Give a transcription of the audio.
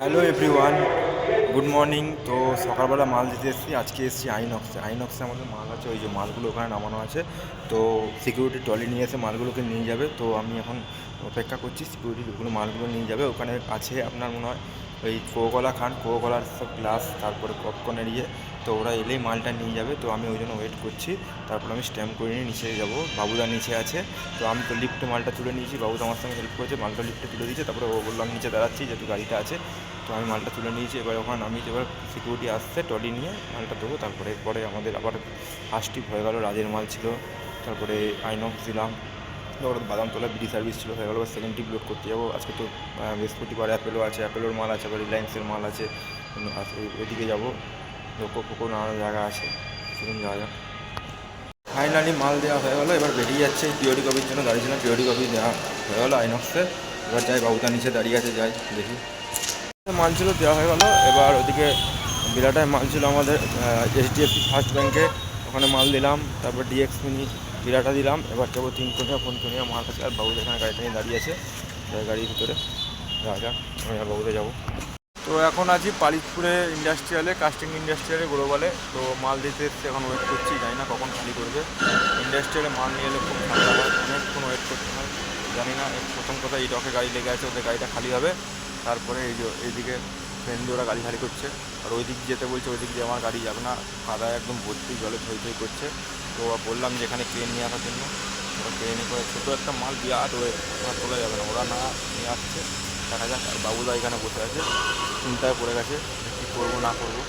Hello everyone, good morning. তো সকালবেলা মাল দিতে এসেছি। আজকে এসেছি আইনক্সে আমাদের মাল আছে, ওই যে মালগুলো ওখানে নামানো আছে। তো সিকিউরিটি ট্রলি নিয়ে এসে মালগুলোকে নিয়ে যাবে। তো আমি এখন অপেক্ষা করছি, সিকিউরিটি লোকগুলো মালগুলো নিয়ে যাবে। ওখানে আছে আপনার মনে হয় ওই কোকোকলার সব গ্লাস, তারপরে পপকর্নের ইয়ে। তো ওরা এলেই মালটা নিয়ে যাবে। তো আমি ওই জন্য ওয়েট করছি। তারপর আমি স্ট্যাম্প করে নিয়ে নিচে যাবো। বাবুদা নিচে আছে। তো আমি তো লিফটে মালটা তুলে নিয়েছি, বাবুদা আমার সঙ্গে হেল্প করেছে, মালটা লিফটে তুলে দিয়েছে। তারপরে ও বললাম নিচে দাঁড়াচ্ছি যেহেতু গাড়িটা আছে। তো আমি মালটা তুলে নিয়েছি। এবার ওখানে আমি এবার সিকিউরিটি আসছে, ট্রলি নিয়ে মালটা দেবো। তারপরে এরপরে আমাদের আবার ফার্স্ট ট্রিপ হয়ে গেল, রাজের মাল ছিল। তারপরে আইনক্স দিলাম। তারপরে বাদামতলা বিডি সার্ভিস ছিল, হয়ে গেলো। এবার সেকেন্ড ট্রিপ লোড করতে যাবো। আজকে তো বৃহস্পতিবার, অ্যাপেলো আছে, অ্যাপেলোর মাল আছে, আবার রিলায়েন্সের মাল আছে। ওইদিকে যাবো, লোকো ফোকো নানা জায়গা আছে, সেখানে যাওয়া যাক। ফাইনালি মাল দেওয়া হয়ে গেলো। এবার বেরিয়ে যাচ্ছে পিওরি কপির জন্য, দাঁড়িয়ে ছিলাম। পিওরি কপি দেওয়া হয়ে গেলো আইনক্সে। এবার যাই, বাবুদা নিচে দাঁড়িয়ে আছে, যাই দেখি। মাল ছিল দেওয়া হয়ে গেলো। এবার ওদিকে বিরাটায় মাল ছিল আমাদের এইচডিএফসি ফার্স্ট ব্যাঙ্কে, ওখানে মাল দিলাম। তারপর ডিএক্স মিনি বিরাটা দিলাম। এবার যাবো ফোনকনিয়া মাল আছে। আর বাবুদা এখানে গাড়িটা নিয়ে দাঁড়িয়ে আছে, গাড়ির ভিতরে যাওয়া যাক। আমি আর বাবুদা যাবো। তো এখন আছি পালিশপুরে ইন্ডাস্ট্রিয়ালে, কাস্টিং ইন্ডাস্ট্রিয়ালে, গ্লোবালে। তো মাল দিতে এসছে, এখন ওয়েট করছি, জানি না কখন খালি করবে। ইন্ডাস্ট্রিয়ালে মাল নিয়ে এলে খুব ঠান্ডা হয়, অনেকক্ষণ ওয়েট করতে হয়। জানি না, প্রথম কথা এই ডকে গাড়ি লেগে আছে, ওদের গাড়িটা খালি হবে। তারপরে এইদিকে ফ্রেন্ডে ওরা গাড়ি খালি করছে। আর ওই দিক যেতে বলছে, ওই দিক দিয়ে আমার গাড়ি যাবে না, কাদায় একদম ভর্তি, জলে থই থই করছে। তো বললাম যে এখানে ক্রেন নিয়ে আসার জন্য। ওরা ক্রেনে করে ছোটো একটা মাল বিরাট ওয়েট, ওরা তোলা যাবে না, ওরা না নিয়ে আসছে। দেখা যাক। আর বাবুদা এখানে বসে আছে, চিন্তায় পড়ে গেছে কী করবো না করবো।